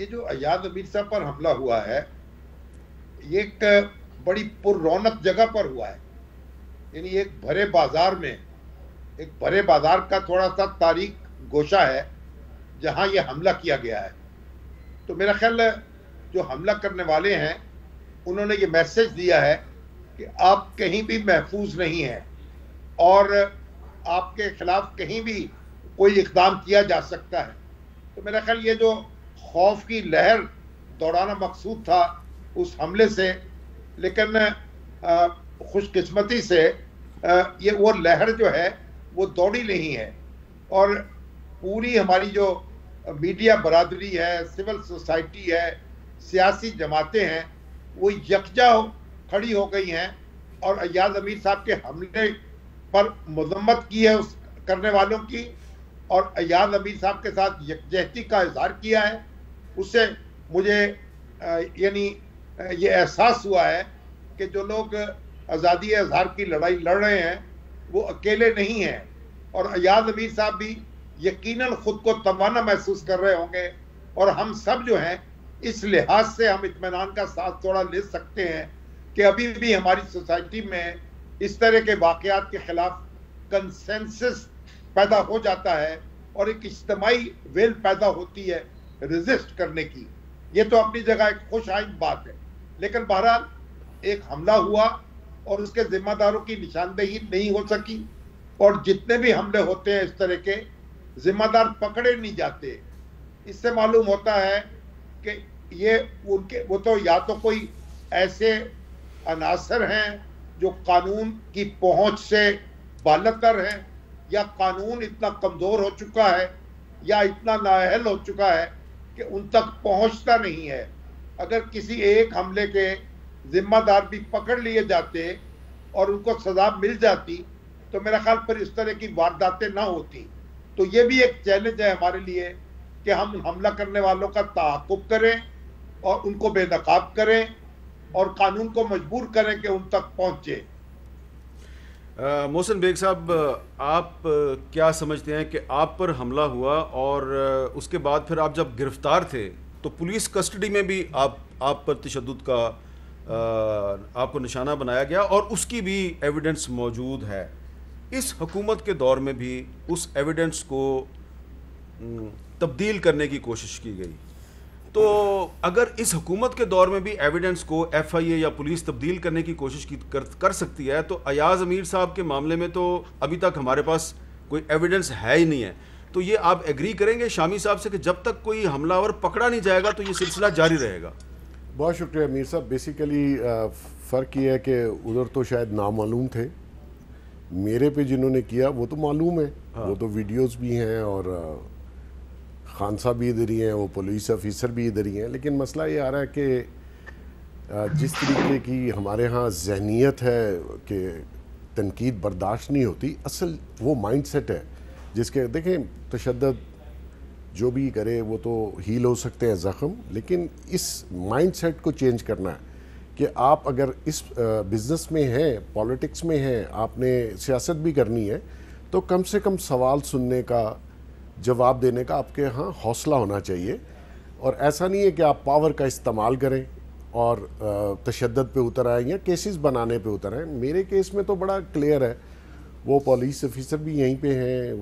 یہ جو ایاز امیر صاحب پر حملہ ہوا ہے یہ ایک بڑی پر رونق جگہ پر ہوا ہے، یعنی ایک بھرے بازار میں، ایک بھرے بازار کا تھوڑا سا تاریک گوشہ ہے جہاں یہ حملہ کیا گیا ہے. تو میرا خیال جو حملہ کرنے والے ہیں انہوں نے یہ میسج دیا ہے کہ آپ کہیں بھی محفوظ نہیں ہیں اور آپ کے خلاف کہیں بھی کوئی اقدام کیا جا سکتا ہے. تو میرا خیال یہ جو خوف کی لہر دوڑانا مقصود تھا اس حملے سے، لیکن خوش قسمتی سے یہ وہ لہر جو ہے وہ دوڑی نہیں ہے، اور پوری ہماری جو میڈیا برادری ہے، سول سوسائٹی ہے، سیاسی جماعتیں ہیں، وہ یکجا کھڑی ہو گئی ہیں اور ایاز امیر صاحب کے حملے پر مذمت کی ہے اس کرنے والوں کی، اور ایاز امیر صاحب کے ساتھ یکجہتی کا اظہار کیا ہے. اس سے مجھے یعنی یہ احساس ہوا ہے کہ جو لوگ آزادی اظہار کی لڑائی لڑ رہے ہیں وہ اکیلے نہیں ہیں، اور ایاز امیر صاحب بھی یقیناً خود کو توانا محسوس کر رہے ہوں گے، اور ہم سب جو ہیں اس لحاظ سے ہم اطمینان کا ساتھ تھوڑا لے سکتے ہیں کہ ابھی بھی ہماری سوسائٹی میں اس طرح کے واقعات کے خلاف کنسنسس پیدا ہو جاتا ہے اور ایک اجتماعی ویل پیدا ہوتی ہے ریزسٹ کرنے کی. یہ تو اپنی جگہ ایک خوش آئند بات ہے، لیکن بہرحال ایک حملہ ہوا اور اس کے ذمہ داروں کی نشاندہی نہیں ہو سکی، اور جتنے بھی حملے ہوتے ہیں اس طرح کے ذمہ دار پکڑے نہیں جاتے. اس سے معلوم ہوتا ہے کہ وہ تو یا تو کوئی ایسے عناصر ہیں جو قانون کی پہنچ سے بالاتر ہیں، یا قانون اتنا کمزور ہو چکا ہے یا اتنا نااہل ہو چکا ہے کہ ان تک پہنچتا نہیں ہے. اگر کسی ایک حملے کے ذمہ دار بھی پکڑ لیے جاتے اور ان کو سزا مل جاتی تو میرا خیال پر اس طرح کی وارداتیں نہ ہوتی. تو یہ بھی ایک چیلنج ہے ہمارے لیے کہ ہم حملہ کرنے والوں کا تعاقب کریں اور ان کو بے نقاب کریں اور قانون کو مجبور کریں کہ ان تک پہنچے. محسن بیگ صاحب، آپ کیا سمجھتے ہیں کہ آپ پر حملہ ہوا اور اس کے بعد پھر آپ جب گرفتار تھے تو پولیس کسٹڈی میں بھی آپ پر تشدد کا آپ کو نشانہ بنایا گیا اور اس کی بھی ایویڈنس موجود ہے. اس حکومت کے دور میں بھی اس ایویڈنس کو تبدیل کرنے کی کوشش کی گئی. تو اگر اس حکومت کے دور میں بھی ایویڈنس کو ایف آئی اے یا پولیس تبدیل کرنے کی کوشش کر سکتی ہے تو ایاز امیر صاحب کے معاملے میں تو ابھی تک ہمارے پاس کوئی ایویڈنس ہے ہی نہیں ہے. تو یہ آپ ایگری کریں گے شامی صاحب سے کہ جب تک کوئی حملہ آور پکڑا نہیں جائے گا تو یہ سلسلہ جاری رہے گا؟ بہت شکریہ امیر صاحب. بیسیکلی فرق یہ ہے کہ ادھر تو شاید نامعلوم تھے، میرے پہ جنہوں نے کیا وہ تو معلوم ہے. وہ تو ویڈیوز بھی ہیں اور خان صاحب بھی ادھر ہی ہیں، وہ پولیس آفیسر بھی ادھر ہی ہیں. لیکن مسئلہ یہ آ رہا ہے کہ جس طریقے کی ہمارے ہاں ذہنیت ہے کہ تنقید برداشت نہیں ہوتی، اصل وہ مائنڈ سیٹ ہے جس کے دیکھیں تشدد جو بھی کرے وہ تو ہیل ہو سکتے ہیں زخم، لیکن اس مائنڈ سیٹ کو چینج کرنا ہے کہ آپ اگر اس بزنس میں ہیں، پولیٹکس میں ہیں، آپ نے سیاست بھی کرنی ہے تو کم سے کم سوال سننے کا، جواب دینے کا آپ کے ہاں حوصلہ ہونا چاہیے. اور ایسا نہیں ہے کہ آپ پاور کا استعمال کریں اور تشدد پہ اتر آئیں یا کیسز بنانے پہ اتر آئیں. میرے کیس میں تو بڑا کلیئر ہے، وہ پولیس آفیسر بھی یہیں پہ ہیں.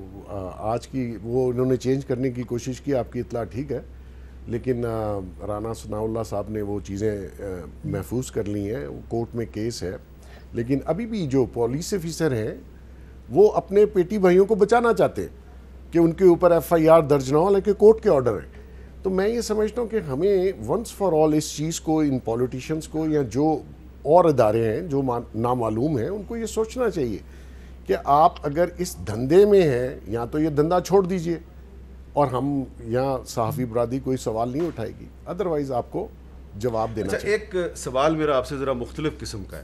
آج کی وہ انہوں نے چینج کرنے کی کوشش کی، آپ کی اطلاع ٹھیک ہے، لیکن رانا ثناء اللہ صاحب نے وہ چیزیں محفوظ کر لی ہیں، کورٹ میں کیس ہے. لیکن ابھی بھی جو پولیس آفیسر ہیں وہ اپنے پیٹی بھائیوں کو بچانا چاہتے ہیں کہ ان کے اوپر ایف آئی آر درج نہ ہو، لیکن کورٹ کے آرڈر ہیں. تو میں یہ سمجھتا ہوں کہ ہمیں ونس فار آل اس چیز کو، ان پولیٹیشنز کو یا جو اور ادارے ہیں جو نامعلوم ہیں ان کو یہ سوچنا چاہیے کہ آپ اگر اس دھندے میں ہیں یا تو یہ دھندا چھوڑ دیجئے اور ہم یہاں صحافی برادری کوئی سوال نہیں اٹھائے گی، ادروائز آپ کو جواب دینا چاہیے. ایک سوال میرا آپ سے ذرا مختلف قسم کا ہے.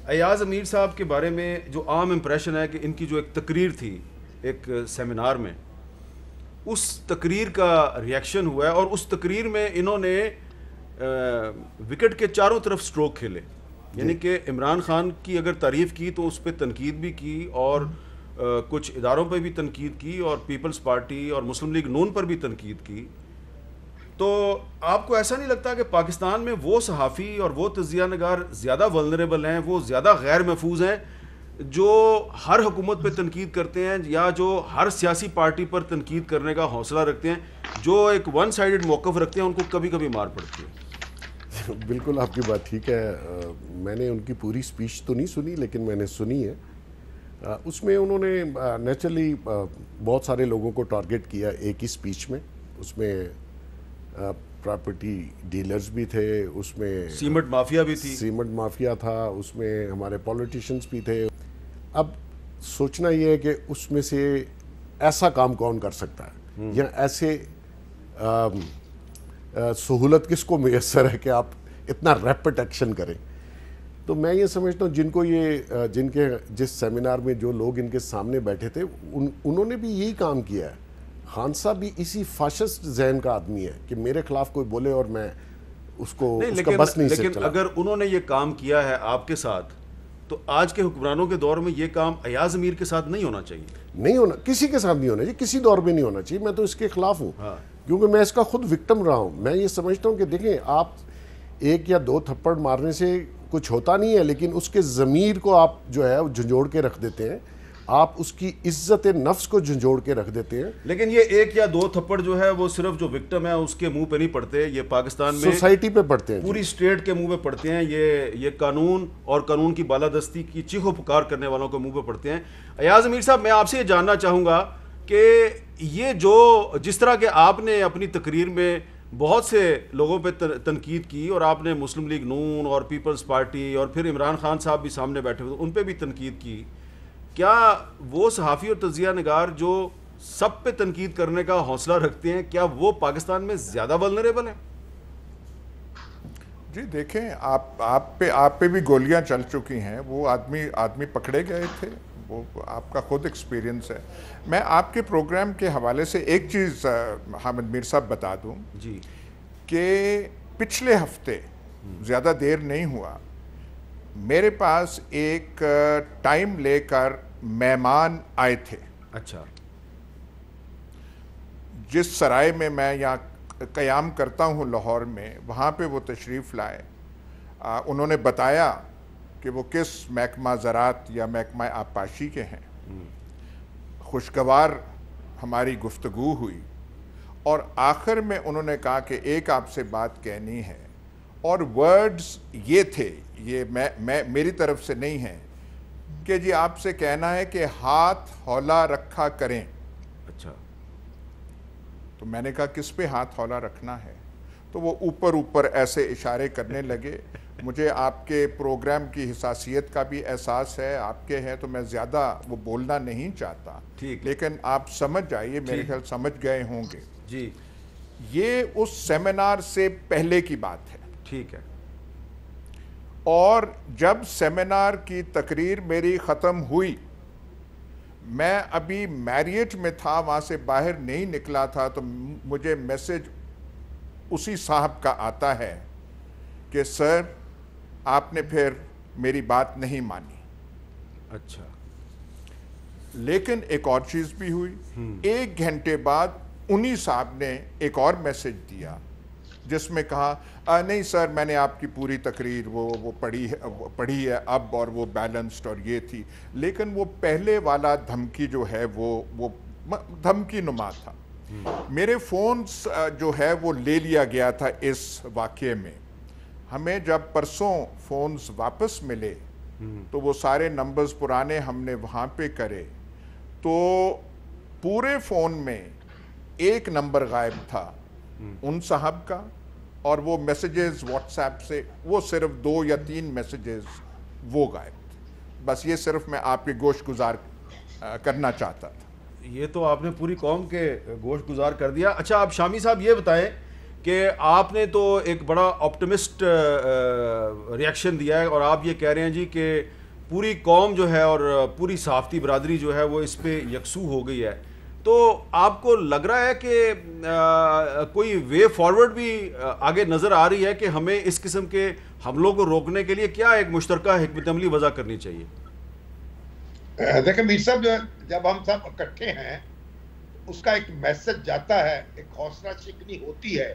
ایاز امیر صاحب کے بارے میں جو عام امپریشن ہے کہ ان کی جو ایک تقریر تھی ایک سیمینار میں، اس تقریر کا ریاکشن ہوا ہے اور اس تقریر میں انہوں نے وکٹ کے چاروں طرف سٹروک کھیلے. یعنی کہ عمران خان کی اگر تعریف کی تو اس پہ تنقید بھی کی اور کچھ اداروں پہ بھی تنقید کی اور پیپلز پارٹی اور مسلم لیگ نون پر بھی تنقید کی. تو آپ کو ایسا نہیں لگتا کہ پاکستان میں وہ صحافی اور وہ تجزیہ نگار زیادہ ولنریبل ہیں، وہ زیادہ غیر محفوظ ہیں، جو ہر حکومت پہ تنقید کرتے ہیں یا جو ہر سیاسی پارٹی پر تنقید کرنے کا حوصلہ رکھتے ہیں، جو ایک ون سائیڈڈ موقف رکھتے ہیں، ان کو کبھی کبھی مار پڑتی ہے؟ بالکل آپ کی بات ٹھیک ہے. میں نے ان کی پوری سپیچ تو نہیں سنی لیکن میں نے سنی ہے. اس میں انہوں نے نیچرلی بہت سارے لوگوں کو ٹارگٹ کیا ایک ہی سپیچ میں. اس میں پراپرٹی ڈیلرز بھی تھے، اس میں سیمنٹ مافیا بھی تھی، سیمنٹ مافیا تھا، اس میں ہمارے پولیٹیشنز بھی تھے. اب سوچنا یہ ہے کہ اس میں سے ایسا کام کون کر سکتا ہے، یا ایسے سہولت کس کو میسر ہے کہ آپ اتنا ریپڈ ایکشن کریں. تو میں یہ سمجھتا ہوں جن کو یہ جس سیمینار میں جو لوگ ان کے سامنے بیٹھے تھے انہوں نے بھی یہی کام کیا ہے. خان صاحب بھی اسی فاشسٹ ذہن کا آدمی ہے کہ میرے خلاف کوئی بولے اور میں اس کو اس کا بس نہیں لیکن اگر انہوں نے یہ کام کیا ہے آپ کے ساتھ، تو آج کے حکمرانوں کے دور میں یہ کام ایاز امیر کے ساتھ نہیں ہونا چاہیے. نہیں ہونا، کسی کے ساتھ نہیں ہونا چاہیے، کسی دور میں نہیں ہونا چاہیے. میں تو اس کے خلاف ہوں کیونکہ میں اس کا خود وکٹم رہا ہوں. میں یہ سمجھتا ہوں کہ دیکھیں، آپ ایک یا دو تھپڑ مارنے سے کچھ ہوتا نہیں ہے، لیکن اس کے ضمیر کو آپ جو ہے وہ جھنجھوڑ کے رکھ دیتے ہیں، آپ اس کی عزت نفس کو جھنجھوڑ کے رکھ دیتے ہیں. لیکن یہ ایک یا دو تھپڑ جو ہے وہ صرف جو وکٹم ہے اس کے منہ پہ نہیں پڑتے، یہ پاکستان میں سوسائٹی پہ پڑتے ہیں، پوری اسٹیٹ کے منہ پہ پڑتے ہیں. یہ قانون اور قانون کی بالادستی کی چیخ و پکار کرنے والوں کے منہ پہ پڑتے ہیں. ایاز امیر صاحب، میں آپ سے یہ جاننا چاہوں گا کہ یہ جس طرح کہ آپ نے اپنی تقریر میں بہت سے لوگوں پہ تنقید کی، اور آپ نے مسلم لیگ نون اور پیپلز پارٹی اور پھر عمران خان صاحب بھی سامنے بیٹھے ہوئے ان پہ بھی تنقید کی، کیا وہ صحافی اور تجزیہ نگار جو سب پہ تنقید کرنے کا حوصلہ رکھتے ہیں، کیا وہ پاکستان میں زیادہ ولنریبل ہیں؟ جی دیکھیں، آپ پہ بھی گولیاں چل چکی ہیں. وہ آدمی پکڑے گئے تھے، وہ آپ کا خود ایکسپیرینس ہے. میں آپ کے پروگرام کے حوالے سے ایک چیز حامد میر صاحب بتا دوں جی، کہ پچھلے ہفتے زیادہ دیر نہیں ہوا، میرے پاس ایک ٹائم لے کر مہمان آئے تھے. اچھا. جس سرائے میں میں یہاں قیام کرتا ہوں لاہور میں، وہاں پہ وہ تشریف لائے. انہوں نے بتایا کہ وہ کس محکمہ زراعت یا محکمہ آبپاشی کے ہیں. خوشگوار ہماری گفتگو ہوئی، اور آخر میں انہوں نے کہا کہ ایک آپ سے بات کہنی ہے، اور ورڈز یہ تھے، یہ میری طرف سے نہیں ہیں، کہ جی آپ سے کہنا ہے کہ ہاتھ ہولا رکھا کریں. اچھا. تو میں نے کہا کس پہ ہاتھ ہولا رکھنا ہے؟ تو وہ اوپر ایسے اشارے کرنے لگے. مجھے آپ کے پروگرام کی حساسیت کا بھی احساس ہے، آپ کے ہیں تو میں زیادہ وہ بولنا نہیں چاہتا، لیکن آپ سمجھ جائیے، میرے خیال سمجھ گئے ہوں گے. جی، یہ اس سیمینار سے پہلے کی بات ہے. ٹھیک ہے. اور جب سیمینار کی تقریر میری ختم ہوئی، میں ابھی میریٹ میں تھا، وہاں سے باہر نہیں نکلا تھا، تو مجھے میسج اسی صاحب کا آتا ہے کہ سر آپ نے پھر میری بات نہیں مانی. اچھا. لیکن ایک اور چیز بھی ہوئی. 1 گھنٹے بعد انہی صاحب نے ایک اور میسج دیا جس میں کہا نہیں سر، میں نے آپ کی پوری تقریر وہ پڑھی ہے اب، اور وہ بیلنسڈ اور یہ تھی. لیکن وہ پہلے والا دھمکی جو ہے وہ دھمکی نما تھا. میرے فونز جو ہے وہ لے لیا گیا تھا اس واقعے میں. ہمیں جب پرسوں فونز واپس ملے تو وہ سارے نمبرز پرانے ہم نے وہاں پہ کرے، تو پورے فون میں ایک نمبر غائب تھا ان صاحب کا، اور وہ میسیجز واٹس ایپ سے وہ صرف 2 یا 3 میسیجز وہ غائب تھے. بس یہ صرف میں آپ کے گوشت گزار کرنا چاہتا تھا. یہ تو آپ نے پوری قوم کے گوشت گزار کر دیا. اچھا، آپ شامی صاحب یہ بتائیں کہ آپ نے تو ایک بڑا آپٹمسٹ ریاکشن دیا ہے، اور آپ یہ کہہ رہے ہیں جی کہ پوری قوم جو ہے اور پوری صحافتی برادری جو ہے وہ اس پہ یکسو ہو گئی ہے. تو آپ کو لگ رہا ہے کہ کوئی وے فارورڈ بھی آگے نظر آ رہی ہے کہ ہمیں اس قسم کے حملوں کو روکنے کے لیے کیا ایک مشترکہ حکمت عملی وضع کرنی چاہیے؟ دیکھیں میر صاحب، جب ہم سب اکٹھے ہیں اس کا ایک میسج جاتا ہے، ایک حوصلہ شکنی ہوتی ہے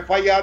FIR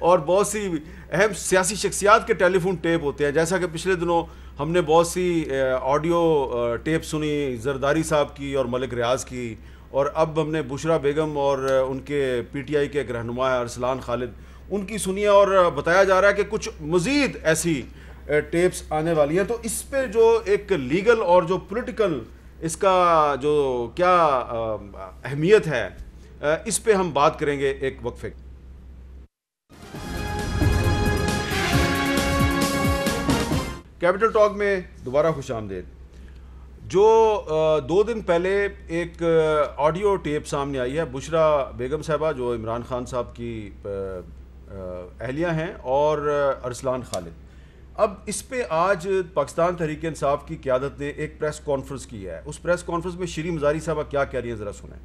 اور بہت سی اہم سیاسی شخصیات کے ٹیلی فون ٹیپ ہوتے ہیں. جیسا کہ پچھلے دنوں ہم نے بہت سی آڈیو ٹیپ سنی زرداری صاحب کی اور ملک ریاض کی, اور اب ہم نے بشرا بیگم اور ان کے پی ٹی آئی کے ایک رہنما ارسلان خالد ان کی سنی ہے, اور بتایا جا رہا ہے کہ کچھ مزید ایسی ٹیپس آنے والی ہیں. تو اس پہ جو ایک لیگل اور جو پولیٹیکل اس کا جو کیا اہمیت ہے, اس پہ ہم بات کریں گے ایک وقفے. کیپٹل ٹاک میں دوبارہ خوش آمدید. جو 2 دن پہلے ایک آڈیو ٹیپ سامنے آئی ہے, بشرا بیگم صاحبہ جو عمران خان صاحب کی اہلیہ ہیں, اور ارسلان خالد. اب اس پہ آج پاکستان تحریک انصاف کی قیادت نے ایک پریس کانفرنس کی ہے. اس پریس کانفرنس میں شیریں مزاری صاحبہ کیا کہہ رہی ہیں, ذرا سنیں.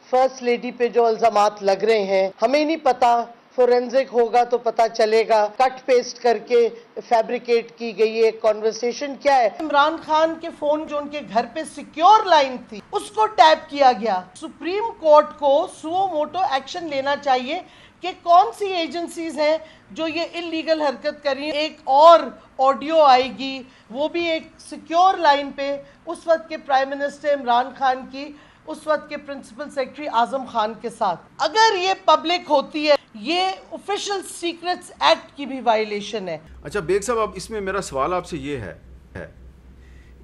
فرسٹ لیڈی پہ جو الزامات لگ رہے ہیں, ہمیں نہیں پتا, فورینزک ہوگا تو پتا چلے گا, کٹ پیسٹ کر کے فیبریکیٹ کی گئی ایک کنورسیشن کیا ہے. عمران خان کے فون جو ان کے گھر پہ سیکیور لائن تھی اس کو ٹیپ کیا گیا. سپریم کورٹ کو سو موٹو ایکشن لینا چاہیے کہ کون سی ایجنسیز ہیں جو یہ انلیگل حرکت کر رہی ہیں. ایک اور آڈیو آئے گی, وہ بھی ایک سیکیور لائن پہ اس وقت کے پرائم منسٹر عمران خان کی اس وقت کے پرنسپل سیکرٹری اعظم خان کے ساتھ. اگر یہ پبلک ہوتی ہے, یہ آفیشل سیکرٹس ایکٹ کی بھی وائلیشن ہے. اچھا بیگ صاحب, اب اس میں میرا سوال آپ سے یہ ہے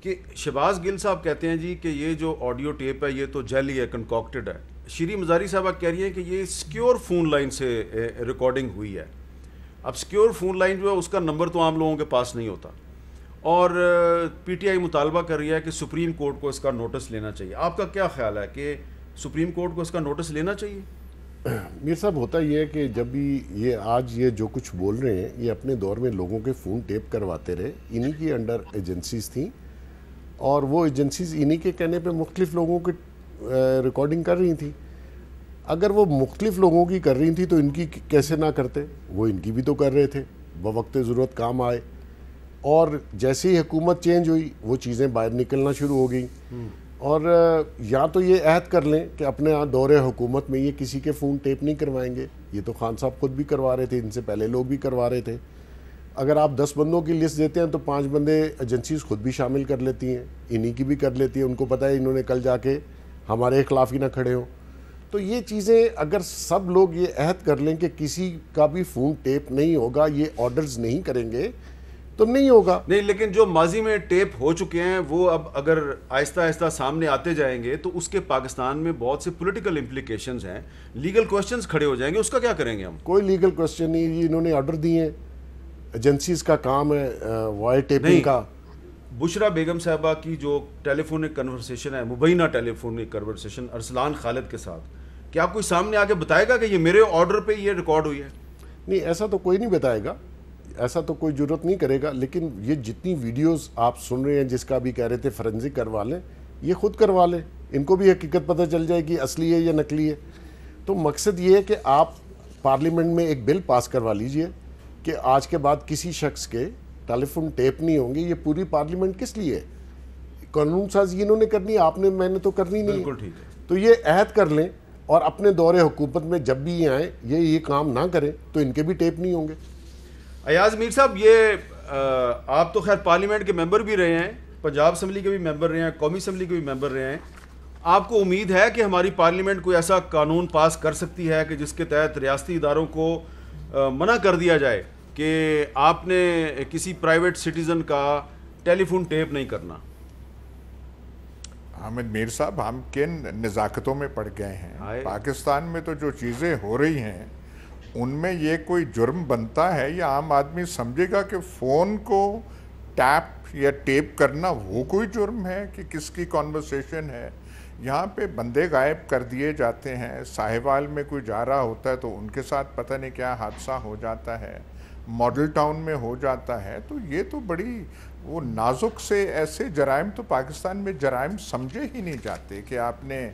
کہ شہباز گل صاحب کہتے ہیں جی کہ یہ جو آڈیو ٹیپ ہے یہ تو جعلی ہے, کنکاکٹڈ ہے. شیریں مزاری صاحبہ کہہ رہی ہیں کہ یہ سیکیور فون لائن سے ریکارڈنگ ہوئی ہے. اب سیکیور فون لائن جو ہے اس کا نمبر تو عام لوگوں کے پاس نہیں ہوتا, اور پی ٹی آئی مطالبہ کر رہی ہے کہ سپریم کورٹ کو اس کا نوٹس لینا چاہیے. آپ کا کیا خیال ہے کہ سپریم کورٹ کو اس کا نوٹس لینا چاہیے؟ میر صاحب, ہوتا یہ ہے کہ جب بھی یہ جو کچھ بول رہے ہیں یہ اپنے دور میں لوگوں کے فون ٹیپ کرواتے رہے, انہی کی انڈر ایجنسیز تھیں, اور وہ ایجنسیز انہی کے کہنے پہ مختلف لوگوں کی ریکارڈنگ کر رہی تھیں. اگر وہ مختلف لوگوں کی کر رہی تھیں تو ان کی کیسے نہ کرتے, وہ ان کی بھی تو کر رہے تھے, بوقت ضرورت کام آئے. اور جیسے ہی حکومت چینج ہوئی وہ چیزیں باہر نکلنا شروع ہو گئیں. اور یا تو یہ عہد کر لیں کہ اپنے دور حکومت میں یہ کسی کے فون ٹیپ نہیں کروائیں گے. یہ تو خان صاحب خود بھی کروا رہے تھے, ان سے پہلے لوگ بھی کروا رہے تھے. اگر آپ 10 بندوں کی لسٹ دیتے ہیں تو 5 بندے ایجنسیز خود بھی شامل کر لیتی ہیں, انہی کی بھی کر لیتی ہیں. ان کو پتہ ہے انہوں نے کل جا کے ہمارے خلاف ہی نہ کھڑے ہوں. تو یہ چیزیں اگر سب لوگ یہ عہد کر لیں کہ کسی کا بھی فون ٹیپ نہیں ہوگا, یہ آرڈرز نہیں کریں گے, تو نہیں ہوگا. نہیں, لیکن جو ماضی میں ٹیپ ہو چکے ہیں وہ اب اگر آہستہ آہستہ سامنے آتے جائیں گے تو اس کے پاکستان میں بہت سے پولیٹیکل امپلیکیشنز ہیں, لیگل کوسچنز کھڑے ہو جائیں گے. اس کا کیا کریں گے ہم؟ کوئی لیگل کوسچن نہیں, یہ انہوں نے آرڈر دیے ہیں, ایجنسیز کا کام ہے وائر ٹیپنگ کا. بشرا بیگم صاحبہ کی جو ٹیلی فونک کنورسیشن ہے, مبینہ ٹیلی فونک کنورسیشن ارسلان خالد کے ساتھ, کیا کوئی سامنے آ کے بتائے گا کہ یہ میرے آرڈر پہ یہ ریکارڈ ہوئی ہے؟ نہیں, ایسا تو کوئی نہیں بتائے گا, ایسا تو کوئی جرت نہیں کرے گا. لیکن یہ جتنی ویڈیوز آپ سن رہے ہیں, جس کا بھی کہہ رہے تھے فورینزک کروا لیں, یہ خود کروا لیں, ان کو بھی حقیقت پتہ چل جائے گی اصلی ہے یا نقلی ہے. تو مقصد یہ ہے کہ آپ پارلیمنٹ میں ایک بل پاس کروا لیجئے کہ آج کے بعد کسی شخص کے ٹیلی فون ٹیپ نہیں ہوں گے. یہ پوری پارلیمنٹ کس لیے ہے؟ قانون سازی انہوں نے کرنی, آپ نے میں نے تو کرنی نہیں. بالکل ٹھیک ہے. تو یہ عہد کر لیں, اور اپنے دور حکومت میں جب بھی یہ آئیں یہ کام نہ کریں تو ان کے بھی ٹیپ نہیں ہوں گے. ایاز میر صاحب, یہ آپ تو خیر پارلیمنٹ کے ممبر بھی رہے ہیں, پنجاب اسمبلی کے بھی ممبر رہے ہیں, قومی اسمبلی کے بھی ممبر رہے ہیں. آپ کو امید ہے کہ ہماری پارلیمنٹ کوئی ایسا قانون پاس کر سکتی ہے کہ جس کے تحت ریاستی اداروں کو منع کر دیا جائے کہ آپ نے کسی پرائیویٹ سٹیزن کا ٹیلی فون ٹیپ نہیں کرنا؟ حامد میر صاحب, ہم کن نزاکتوں میں پڑ گئے ہیں. پاکستان میں تو جو چیزیں ہو رہی ہیں ان میں یہ کوئی جرم بنتا ہے یا عام آدمی سمجھے گا کہ فون کو ٹیپ یا ٹیپ کرنا وہ کوئی جرم ہے کہ کس کی کانورسیشن ہے؟ یہاں پہ بندے غائب کر دیے جاتے ہیں, ساہیوال میں کوئی جا رہا ہوتا ہے تو ان کے ساتھ پتہ نہیں کیا حادثہ ہو جاتا ہے, ماڈل ٹاؤن میں ہو جاتا ہے. تو یہ تو بڑی وہ نازک سے ایسے جرائم تو پاکستان میں جرائم سمجھے ہی نہیں جاتے کہ آپ نے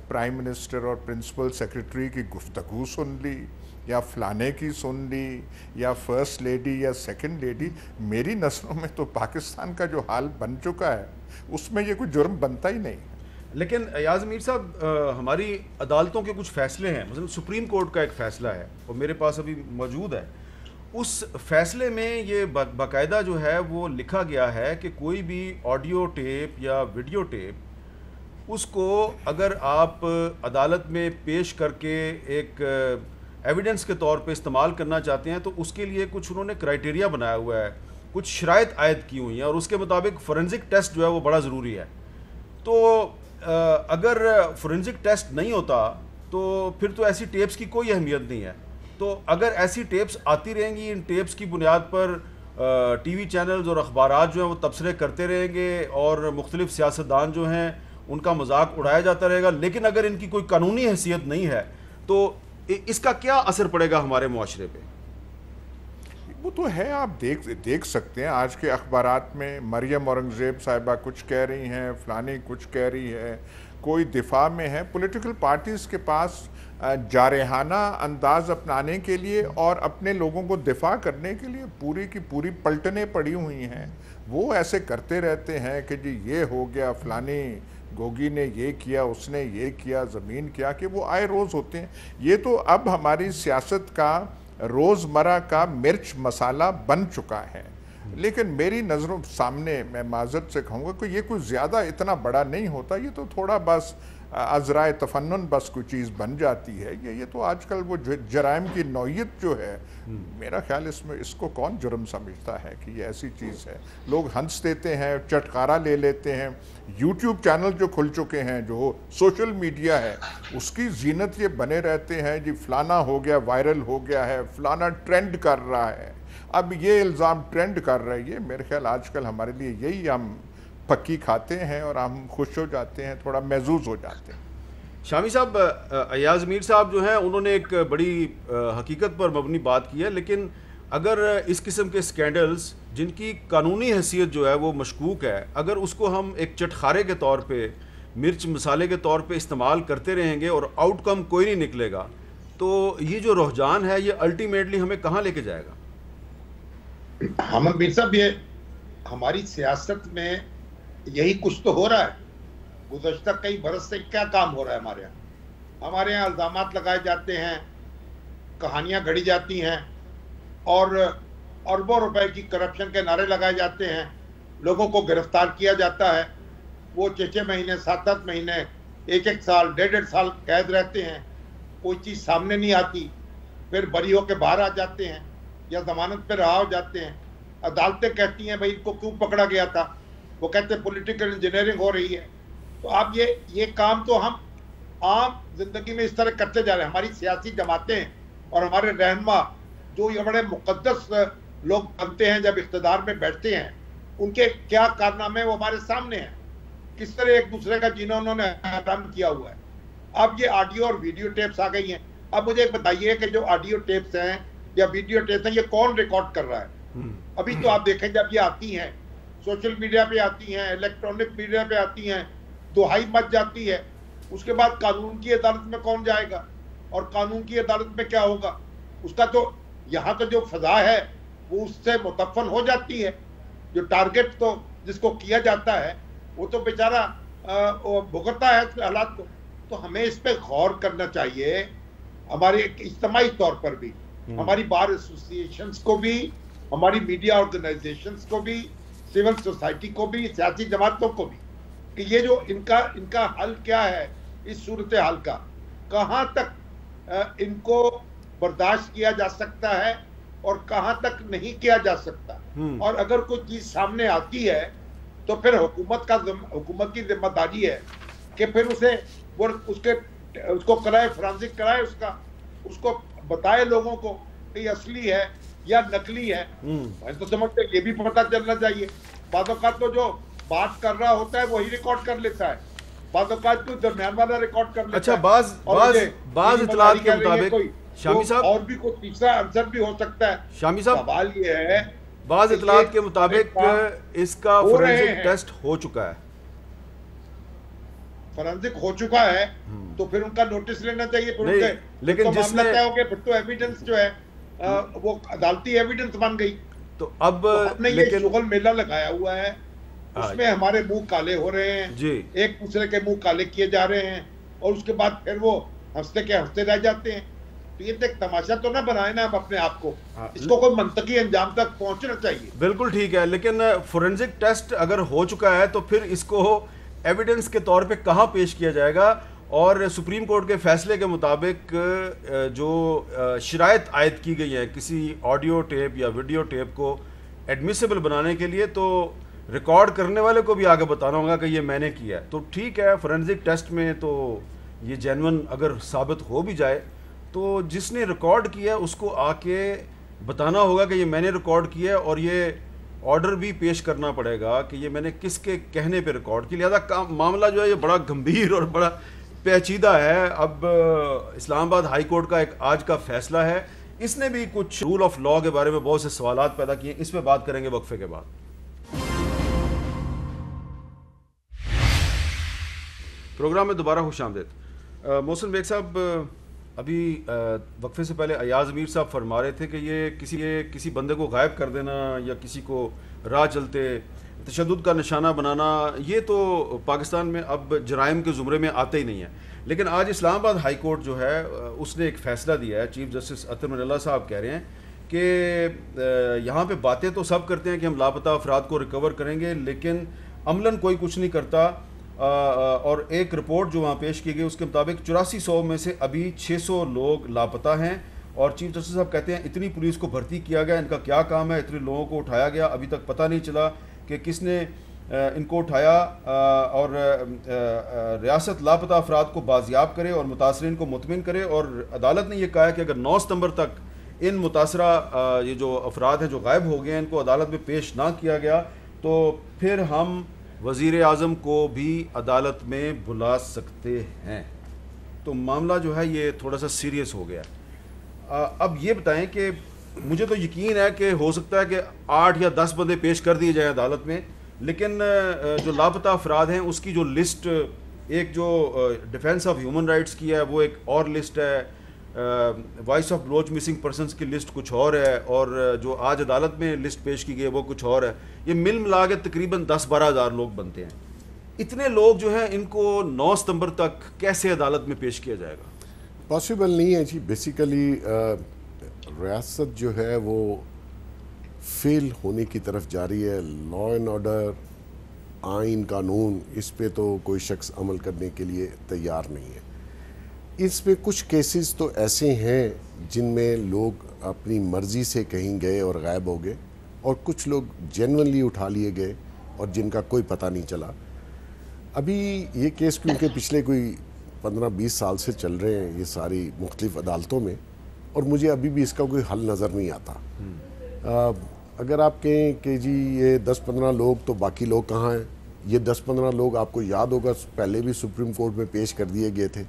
پرائم منسٹر اور پرنسپل سیکرٹری کی گفتگو سن لی یا فلانے کی سن لی یا فرسٹ لیڈی یا سیکنڈ لیڈی. میری نظروں میں تو پاکستان کا جو حال بن چکا ہے اس میں یہ کوئی جرم بنتا ہی نہیں. لیکن ایاز میر صاحب ہماری عدالتوں کے کچھ فیصلے ہیں، مثلا سپریم کورٹ کا ایک فیصلہ ہے اور میرے پاس ابھی موجود ہے، اس فیصلے میں یہ باقاعدہ جو ہے وہ لکھا گیا ہے کہ کوئی بھی آڈیو ٹیپ یا ویڈیو ٹیپ اس کو اگر آپ عدالت میں پیش کر کے ایک ایویڈنس کے طور پہ استعمال کرنا چاہتے ہیں تو اس کے لیے کچھ انہوں نے کرائٹیریا بنایا ہوا ہے، کچھ شرائط عائد کی ہوئی ہیں اور اس کے مطابق فورینزک ٹیسٹ جو ہے وہ بڑا ضروری ہے. تو اگر فورینزک ٹیسٹ نہیں ہوتا تو پھر تو ایسی ٹیپس کی کوئی اہمیت نہیں ہے. تو اگر ایسی ٹیپس آتی رہیں گی، ان ٹیپس کی بنیاد پر ٹی وی چینلز اور اخبارات جو ہیں وہ تبصرے کرتے رہیں گے اور مختلف سیاستدان جو ہیں ان کا مذاق اڑایا جاتا رہے گا، لیکن اگر ان کی کوئی قانونی حیثیت نہیں ہے تو اس کا کیا اثر پڑے گا ہمارے معاشرے پہ؟ وہ تو ہے، آپ دیکھ سکتے ہیں آج کے اخبارات میں مریم اورنگزیب صاحبہ کچھ کہہ رہی ہیں، فلانی کچھ کہہ رہی ہے، کوئی دفاع میں ہے. پولیٹیکل پارٹیز کے پاس جارحانہ انداز اپنانے کے لیے اور اپنے لوگوں کو دفاع کرنے کے لیے پوری کی پوری پلٹنیں پڑی ہوئی ہیں. وہ ایسے کرتے رہتے ہیں کہ جی یہ ہو گیا، فلانی گوگی نے یہ کیا، اس نے یہ کیا، زمین کیا، کہ وہ آئے روز ہوتے ہیں. یہ تو اب ہماری سیاست کا روزمرہ کا مرچ مسالہ بن چکا ہے. لیکن میری نظروں سامنے میں معذرت سے کہوں گا کہ یہ کوئی زیادہ اتنا بڑا نہیں ہوتا، یہ تو تھوڑا بس عذرائے تفنن بس کوئی چیز بن جاتی ہے. یہ تو آج کل وہ جرائم کی نوعیت جو ہے، میرا خیال اس کو کون جرم سمجھتا ہے کہ یہ ایسی چیز ہے. لوگ ہنس دیتے ہیں، چٹکارا لے لیتے ہیں. یوٹیوب چینل جو کھل چکے ہیں، جو سوشل میڈیا ہے، اس کی زینت یہ بنے رہتے ہیں جی فلانا ہو گیا، وائرل ہو گیا ہے، فلانا ٹرینڈ کر رہا ہے، اب یہ الزام ٹرینڈ کر رہا ہے. یہ میرے خیال آج کل ہمارے لیے یہی ہم پکی کھاتے ہیں اور ہم خوش ہو جاتے ہیں، تھوڑا محظوظ ہو جاتے ہیں. شامی صاحب، ایاز میر صاحب جو ہیں انہوں نے ایک بڑی حقیقت پر مبنی بات کی ہے، لیکن اگر اس قسم کے سکینڈلز جن کی قانونی حیثیت جو ہے وہ مشکوک ہے، اگر اس کو ہم ایک چٹخارے کے طور پہ، مرچ مسالے کے طور پہ استعمال کرتے رہیں گے اور آؤٹ کم کوئی نہیں نکلے گا، تو یہ جو رجحان ہے یہ الٹیمیٹلی ہمیں کہاں لے کے جائے گا؟ حامد میر صاحب، یہ ہماری سیاست میں یہی کچھ تو ہو رہا ہے. گزشتہ کئی برس سے کیا کام ہو رہا ہے ہمارے یہاں الزامات لگائے جاتے ہیں، کہانیاں گھڑی جاتی ہیں اور اربوں روپے کی کرپشن کے نعرے لگائے جاتے ہیں. لوگوں کو گرفتار کیا جاتا ہے، وہ 6 مہینے 7 مہینے 1 سال 1.5 سال قید رہتے ہیں، کوئی چیز سامنے نہیں آتی، پھر بری ہو کے باہر آ جاتے ہیں یا ضمانت پہ رہا ہو جاتے ہیں. عدالتیں کہتی ہیں بھائی ان کو کیوں پکڑا گیا تھا، وہ کہتے ہیں پولیٹیکل انجینئرنگ ہو رہی ہے. تو اب یہ کام تو ہم عام زندگی میں اس طرح کرتے جا رہے ہیں. ہماری سیاسی جماعتیں اور ہمارے رہنما جو یہ بڑے مقدس لوگ بنتے ہیں جب اقتدار میں بیٹھتے ہیں، ان کے کیا کارنامے وہ ہمارے سامنے ہیں، کس طرح ایک دوسرے کا جینا انہوں نے حرام کیا ہوا ہے. اب یہ آڈیو اور ویڈیو ٹیپس آ گئی ہیں. اب مجھے ایک بتائیے کہ جو آڈیو ٹیپس ہیں یا ویڈیو ٹیپس ہیں، یہ کون ریکارڈ کر رہا ہے؟ ابھی تو آپ دیکھیں جب یہ آتی ہیں، سوشل میڈیا پہ آتی ہیں، الیکٹرانک میڈیا پہ آتی ہیں، دہائی مچ جاتی ہے. اس کے بعد قانون کی عدالت میں کون جائے گا اور قانون کی عدالت میں کیا ہوگا؟ اس کا تو یہاں تو جو فضا ہے وہ اس سے متفن ہو جاتی ہے. جو ٹارگٹ تو جس کو کیا جاتا ہے وہ تو بیچارہ بھگتتا ہے اس حالات کو. تو ہمیں اس پہ غور کرنا چاہیے، ہمارے اجتماعی طور پر بھی، ہماری بار ایسوسیشنز کو بھی، ہماری میڈیا آرگنائزیشنز کو بھی، سول سوسائٹی کو بھی، سیاسی جماعتوں کو بھی، کہ یہ جو ان کا حل کیا ہے اس صورتحال کا، کہاں تک ان کو برداشت کیا جا سکتا ہے اور کہاں تک نہیں کیا جا سکتا. اور اگر کوئی چیز سامنے آتی ہے تو پھر حکومت کی ذمہ داری ہے کہ پھر اس کو کرائے، فرانزک کرائے، اس کو بتائے لوگوں کو کہ یہ اصلی ہے یا نقلی ہے. میں تو سمجھتے یہ بھی پتہ چلنا چاہیے. بعض اوقات تو جو بات کر رہا ہوتا ہے وہی ریکارڈ کر لیتا ہے، بعض اوقات کوئی درمیان والا ریکارڈ کر لیتا ہے. اچھا، بعض اطلاعات کے مطابق شامی صاحب، اور بھی کوئی تیسرا آنسر بھی ہو سکتا ہے. شامی صاحب، سوال یہ ہے، بعض اطلاعات کے مطابق اس کا فورینزک ٹیسٹ ہو چکا ہے. فورینزک ہو چکا ہے تو پھر ان کا نوٹس لینا چاہیے. لیکن جس نے پھر تو ایویڈنس جو ہے وہ عدالتی ایویڈنس بن گئی. تو اب ہم نے یہ شغل میلہ لگایا ہوا ہے اس میں ہمارے منہ کالے ہو رہے ہیں جی ایک دوسرے کے منہ کالے کیے جا رہے ہیں اور اس کے بعد پھر وہ ہنستے کے ہنستے رہ جاتے ہیں. تو یہ تو ایک تماشا تو نہ بنائے نا ہم اپنے آپ کو, اس کو کوئی منطقی انجام تک پہنچنا چاہیے. بالکل ٹھیک ہے, لیکن فورینزک ٹیسٹ اگر ہو چکا ہے تو پھر اس کو ایویڈنس کے طور پہ کہاں پیش کیا جائے گا؟ اور سپریم کورٹ کے فیصلے کے مطابق جو شرائط عائد کی گئی ہیں کسی آڈیو ٹیپ یا ویڈیو ٹیپ کو ایڈمیسیبل بنانے کے لیے, تو ریکارڈ کرنے والے کو بھی آگے بتانا ہوگا کہ یہ میں نے کیا ہے. تو ٹھیک ہے, فورینزک ٹیسٹ میں تو یہ جینون اگر ثابت ہو بھی جائے تو جس نے ریکارڈ کیا ہے اس کو آ کے بتانا ہوگا کہ یہ میں نے ریکارڈ کیا ہے, اور یہ آرڈر بھی پیش کرنا پڑے گا کہ یہ میں نے کس کے کہنے پہ ریکارڈ کی. لہذا معاملہ جو ہے یہ بڑا گمبھیر اور بڑا پیچیدہ ہے. اب اسلام آباد ہائی کورٹ کا ایک آج کا فیصلہ ہے, اس نے بھی کچھ رول آف لاء کے بارے میں بہت سے سوالات پیدا کیے, اس پہ بات کریں گے وقفے کے بعد. پروگرام میں دوبارہ خوش آمدید. محسن بیگ صاحب, ابھی وقفے سے پہلے ایاز امیر صاحب فرما رہے تھے کہ یہ کسی بندے کو غائب کر دینا یا کسی کو راہ چلتے تشدد کا نشانہ بنانا, یہ تو پاکستان میں اب جرائم کے زمرے میں آتے ہی نہیں ہے. لیکن آج اسلام آباد ہائی کورٹ جو ہے اس نے ایک فیصلہ دیا ہے. چیف جسٹس عطر من اللہ صاحب کہہ رہے ہیں کہ یہاں پہ باتیں تو سب کرتے ہیں کہ ہم لاپتہ افراد کو ریکور کریں گے, لیکن عملاً کوئی کچھ نہیں کرتا. اور ایک رپورٹ جو وہاں پیش کی گئی اس کے مطابق 8400 میں سے ابھی 600 لوگ لاپتہ ہیں. اور چیف جسٹس صاحب کہتے ہیں اتنی پولیس کو بھرتی کیا گیا, ان کا کیا کام ہے, اتنے لوگوں کو اٹھایا گیا, ابھی تک پتہ نہیں چلا کہ کس نے ان کو اٹھایا. اور ریاست لاپتہ افراد کو بازیاب کرے اور متاثرین کو مطمئن کرے. اور عدالت نے یہ کہا ہے کہ اگر 9 ستمبر تک ان متاثرہ یہ جو افراد ہیں جو غائب ہو گئے ہیں ان کو عدالت میں پیش نہ کیا گیا تو پھر ہم وزیر اعظم کو بھی عدالت میں بلا سکتے ہیں. تو معاملہ جو ہے یہ تھوڑا سا سیریس ہو گیا. اب یہ بتائیں کہ مجھے تو یقین ہے کہ ہو سکتا ہے کہ 8 یا 10 بندے پیش کر دیے جائیں عدالت میں, لیکن جو لاپتہ افراد ہیں اس کی جو لسٹ, ایک جو ڈیفینس آف ہیومن رائٹس کی ہے وہ ایک اور لسٹ ہے, voice of Baloch missing persons کی لسٹ کچھ اور ہے, اور جو آج عدالت میں لسٹ پیش کی گئی ہے وہ کچھ اور ہے. یہ مل ملا کے تقریباً 10-12 ہزار لوگ بنتے ہیں. اتنے لوگ جو ہیں ان کو 9 ستمبر تک کیسے عدالت میں پیش کیا جائے گا؟ پاسبل نہیں ہے جی. بیسیکلی ریاست جو ہے وہ فیل ہونے کی طرف جاری ہے. لا اینڈ آرڈر, آئین, قانون, اس پہ تو کوئی شخص عمل کرنے کے لیے تیار نہیں ہے. اس میں کچھ کیسز تو ایسے ہیں جن میں لوگ اپنی مرضی سے کہیں گئے اور غائب ہو گئے, اور کچھ لوگ جینونلی اٹھا لیے گئے اور جن کا کوئی پتہ نہیں چلا. ابھی یہ کیس کیونکہ پچھلے کوئی 15-20 سال سے چل رہے ہیں یہ ساری مختلف عدالتوں میں, اور مجھے ابھی بھی اس کا کوئی حل نظر نہیں آتا. اگر آپ کہیں کہ جی یہ 10-15 لوگ تو باقی لوگ کہاں ہیں؟ یہ 10-15 لوگ آپ کو یاد ہوگا پہلے بھی سپریم کورٹ میں پیش کر دیے گئے تھے.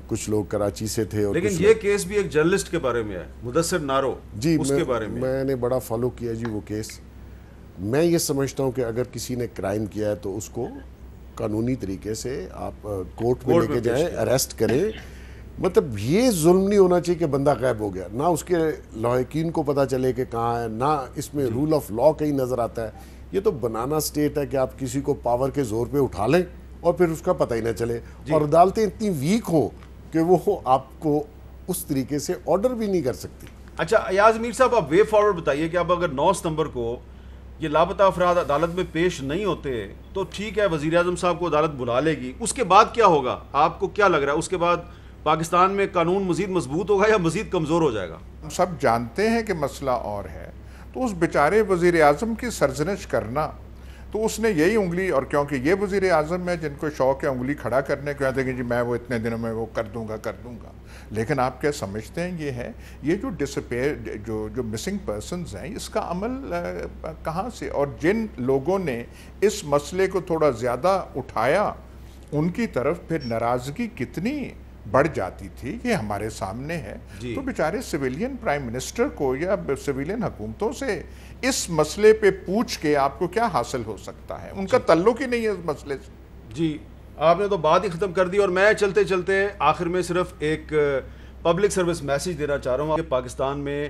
کچھ لوگ کراچی سے تھے. اور لیکن یہ کیس بھی ایک جرنلسٹ کے بارے میں ہے, مدثر نارو, جی اس کے بارے میں نے بڑا فالو کیا جی وہ کیس. میں یہ سمجھتا ہوں کہ اگر کسی نے کرائم کیا ہے تو اس کو قانونی طریقے سے آپ کورٹ میں لے کے جائیں, اریسٹ کریں. مطلب یہ ظلم نہیں ہونا چاہیے کہ بندہ غائب ہو گیا, نہ اس کے لاحقین کو پتہ چلے کہ کہاں ہے, نہ اس میں رول آف لاء کہیں نظر آتا ہے. یہ تو بنانا سٹیٹ ہے کہ آپ کسی کو پاور کے زور پہ اٹھا لیں اور پھر اس کا پتہ ہی نہ چلے. اور عدالتیں اتنی ویک ہوں کہ وہ آپ کو اس طریقے سے آرڈر بھی نہیں کر سکتی. اچھا ایاز امیر صاحب, آپ وے فارورڈ بتائیے کہ اب اگر 9 ستمبر کو یہ لاپتہ افراد عدالت میں پیش نہیں ہوتے تو ٹھیک ہے وزیر اعظم صاحب کو عدالت بلا لے گی, اس کے بعد کیا ہوگا؟ آپ کو کیا لگ رہا ہے اس کے بعد پاکستان میں قانون مزید مضبوط ہوگا یا مزید کمزور ہو جائے گا؟ ہم سب جانتے ہیں کہ مسئلہ اور ہے, تو اس بیچارے وزیر اعظم کی سرزنش کرنا, تو اس نے یہی انگلی, اور کیونکہ یہ وزیر اعظم ہے جن کو شوق ہے انگلی کھڑا کرنے کو, کہتے ہیں کہ جی میں وہ اتنے دنوں میں وہ کر دوں گا. لیکن آپ کیا سمجھتے ہیں یہ ہے یہ جو ڈسپیئر جو مسنگ پرسنز ہیں اس کا عمل کہاں سے؟ اور جن لوگوں نے اس مسئلے کو تھوڑا زیادہ اٹھایا ان کی طرف پھر ناراضگی کتنی بڑھ جاتی تھی کہ ہمارے سامنے ہے. تو بیچارے سویلین پرائم منسٹر کو یا سویلین حکومتوں سے اس مسئلے پہ پوچھ کے آپ کو کیا حاصل ہو سکتا ہے؟ ان کا تعلق ہی نہیں ہے اس مسئلے سے. جی آپ نے تو بات ہی ختم کر دی, اور میں چلتے چلتے آخر میں صرف ایک پبلک سروس میسیج دینا چاہ رہا ہوں کہ پاکستان میں